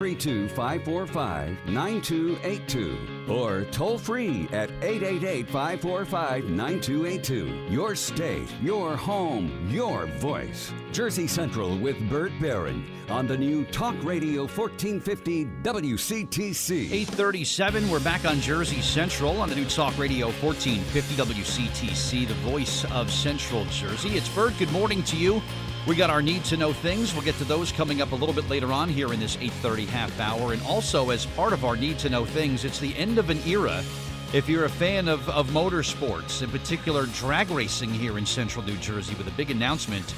832-545-9282 or toll free at 888-545-9282. Your state, your home, your voice. Jersey Central with Bert Barron on the new Talk Radio 1450 WCTC. 8:37, we're back on Jersey Central on the new Talk Radio 1450 WCTC, the voice of Central Jersey. It's Bert. Good morning to you. We got our Need to Know Things. We'll get to those coming up a little bit later on here in this 8:30 half hour. And also, as part of our Need to Know Things, it's the end of an era. If you're a fan of motorsports, in particular drag racing here in Central New Jersey, with a big announcement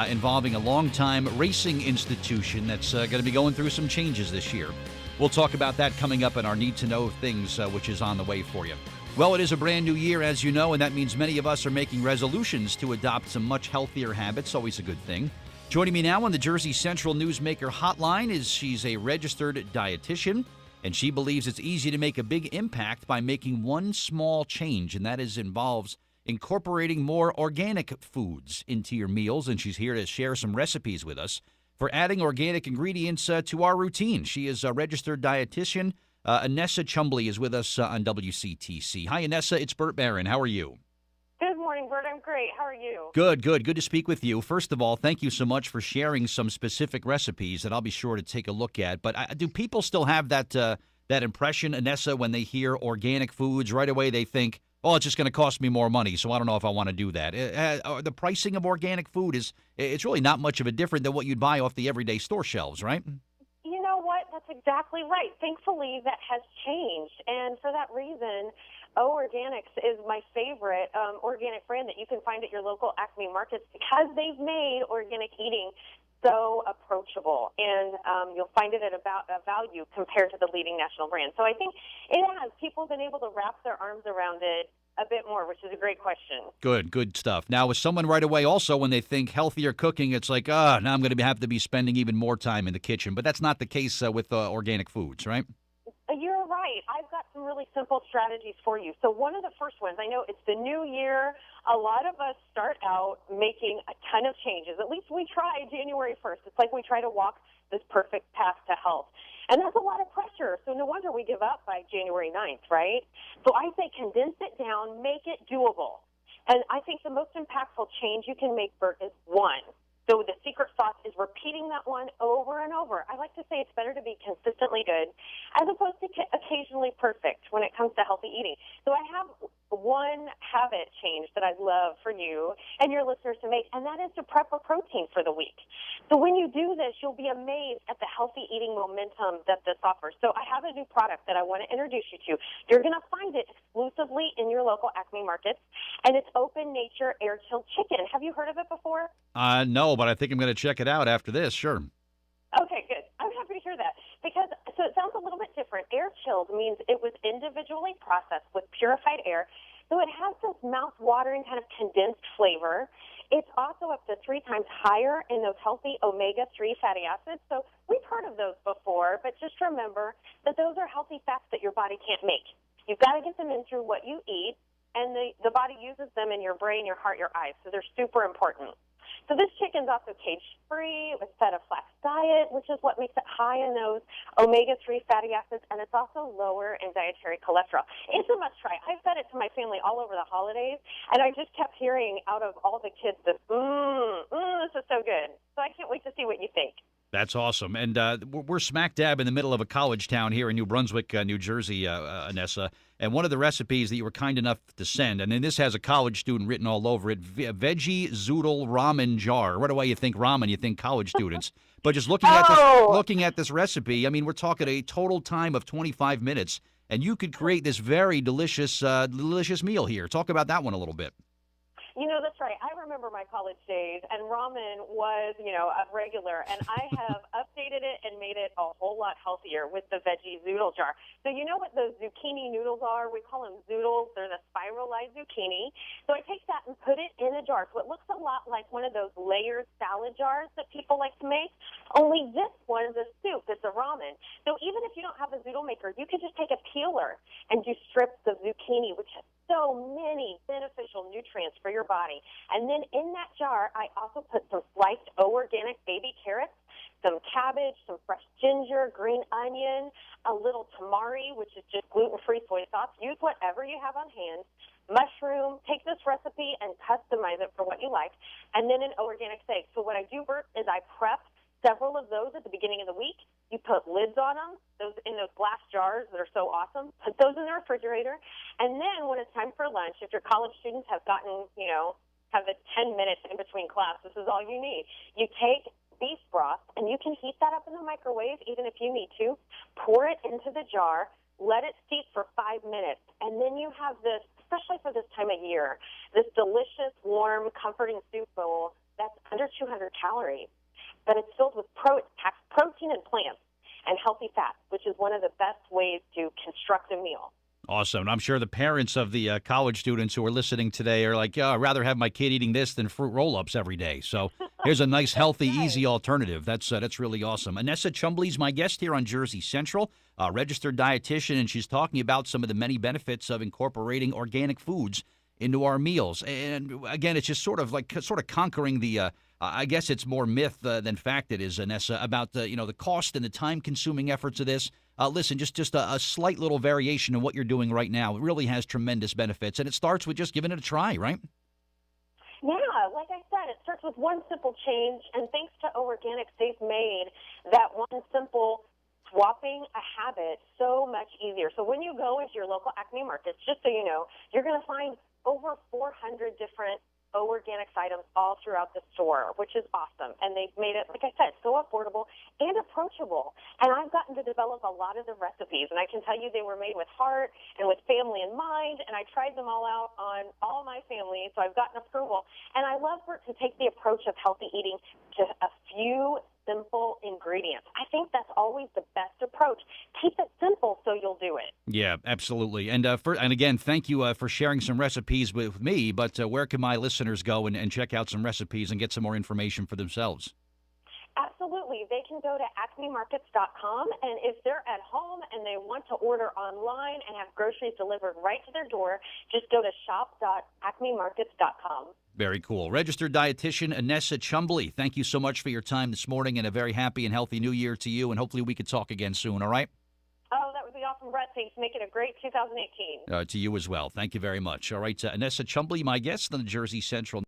involving a longtime racing institution that's going to be going through some changes this year. We'll talk about that coming up in our Need to Know Things, which is on the way for you. Well, it is a brand new year, as you know, and that means many of us are making resolutions to adopt some much healthier habits. Always a good thing. Joining me now on the Jersey Central Newsmaker hotline is she's a registered dietitian, and she believes it's easy to make a big impact by making one small change, and that involves incorporating more organic foods into your meals, and she's here to share some recipes with us for adding organic ingredients to our routine. She is a registered dietitian. Annessa Chumbley is with us on WCTC. Hi, Annessa. It's Bert Barron. How are you? Good morning, Bert. I'm great. How are you? Good. Good to speak with you. First of all, thank you so much for sharing some specific recipes that I'll be sure to take a look at. But do people still have that impression, Annessa, when they hear organic foods? Right away they think, oh, it's just going to cost me more money, so I don't know if I want to do that. The pricing of organic food it's really not much of a different than what you'd buy off the everyday store shelves, right? You know what? That's exactly right. Thankfully, that has changed. And for that reason, O Organics is my favorite organic brand that you can find at your local Acme markets because they've made organic eating so approachable. And you'll find it at about a value compared to the leading national brand. So I think it has. People have been able to wrap their arms around it a bit more, which is a great question. Good stuff. Now, with someone right away also, when they think healthier cooking, it's like, now I'm going to have to be spending even more time in the kitchen. But that's not the case with organic foods, right? You're right. I've got some really simple strategies for you. So one of the first ones, I know it's the new year. A lot of us start out making a ton of changes. At least we try January 1st. It's like we try to walk this perfect path to health. And that's a lot of pressure, so no wonder we give up by January 9th, right? So I say condense it down, make it doable. And I think the most impactful change you can make, Bert, is one. So the secret sauce is repeating that one over and over. I like to say it's better to be consistently good as opposed to occasionally perfect when it comes to healthy eating. So I have one habit change that I'd love for you and your listeners to make, and that is to prep a protein for the week. So when you do this, you'll be amazed at the healthy eating momentum that this offers. So I have a new product that I want to introduce you to. You're going to find it exclusively in your local Acme markets, and it's Open Nature Air-Chilled Chicken. Have you heard of it before? No, but I think I'm going to check it out after this, sure. Okay, good. I'm happy to hear that because so it sounds a little bit different. Air chilled means it was individually processed with purified air, so it has this mouth-watering kind of condensed flavor. It's also up to 3 times higher in those healthy omega-3 fatty acids. So we've heard of those before, but just remember that those are healthy fats that your body can't make. You've got to get them in through what you eat, and the body uses them in your brain, your heart, your eyes, so they're super important. So this chicken's also cage-free. It was fed a flax diet, which is what makes it high in those omega-3 fatty acids, and it's also lower in dietary cholesterol. It's a must-try. I've fed it to my family all over the holidays, and I just kept hearing out of all the kids this, this is so good. So I can't wait to see what you think. That's awesome. And we're smack dab in the middle of a college town here in New Brunswick, New Jersey, Annessa. And one of the recipes that you were kind enough to send, and then this has a college student written all over it, veggie zoodle ramen jar. Right away you think ramen, you think college students. But just looking at this recipe, I mean, we're talking a total time of 25 minutes, and you could create this very delicious meal here. Talk about that one a little bit. You know, that's right. I remember my college days, and ramen was, a regular, and I have updated it and made it a whole lot healthier with the veggie zoodle jar. So you know what those zucchini noodles are? We call them zoodles. They're the spiralized zucchini. So I take that and put it in a jar. So it looks a lot like one of those layered salad jars that people like to make, only this one is a soup. It's a ramen. So even if you don't have a zoodle maker, you can just take a peeler and do strips of zucchini, which so many beneficial nutrients for your body. And then in that jar, I also put some sliced organic baby carrots, some cabbage, some fresh ginger, green onion, a little tamari, which is just gluten-free soy sauce. Use whatever you have on hand. Mushroom. Take this recipe and customize it for what you like. And then an organic steak. So what I do, Bert, is I prep several of those at the beginning of the week. You put lids on them, those in those glass jars that are so awesome. Put those in the refrigerator. And then when it's time for lunch, if your college students have gotten, have a 10 minutes in between class, this is all you need. You take beef broth, and you can heat that up in the microwave, even if you need to. Pour it into the jar. Let it steep for 5 minutes. And then you have this, especially for this time of year, this delicious, warm, comforting soup bowl that's under 200 calories. But it's filled with protein and plants and healthy fats, which is one of the best ways to construct a meal. Awesome. And I'm sure the parents of the college students who are listening today are like, yeah, I'd rather have my kid eating this than fruit roll-ups every day. So here's a nice, healthy, easy alternative. That's really awesome. Annessa Chumbley's my guest here on Jersey Central, a registered dietitian, and she's talking about some of the many benefits of incorporating organic foods into our meals. And again, it's just sort of conquering the I guess it's more myth than fact it is, Annessa, about the cost and the time-consuming efforts of this. Listen, just a slight little variation in what you're doing right now. It really has tremendous benefits, and it starts with just giving it a try, right? Yeah, like I said, it starts with one simple change, and thanks to Organics, they've made that one simple swapping a habit so much easier. So when you go into your local Acme markets, just so you know, you're going to find over 400 different organics items all throughout the store, which is awesome. And they've made it, like I said, so affordable and approachable. And I've gotten to develop a lot of the recipes, and I can tell you they were made with heart and with family in mind, and I tried them all out on all my family, so I've gotten approval. And I love for it to take the approach of healthy eating to a few simple ingredients. I think that's always the best approach. Keep it simple so you'll do it. Yeah, absolutely. And again, thank you for sharing some recipes with me, but where can my listeners go and check out some recipes and get some more information for themselves? Absolutely. They can go to acmemarkets.com, and if they're at home and they want to order online and have groceries delivered right to their door, just go to shop.acmemarkets.com. Very cool. Registered dietitian Annessa Chumbley, thank you so much for your time this morning, and a very happy and healthy new year to you, and hopefully we could talk again soon, all right? Oh, that would be awesome, Brett. Thanks. Make it a great 2018. To you as well. Thank you very much. All right, Annessa Chumbley, my guest on the Jersey Central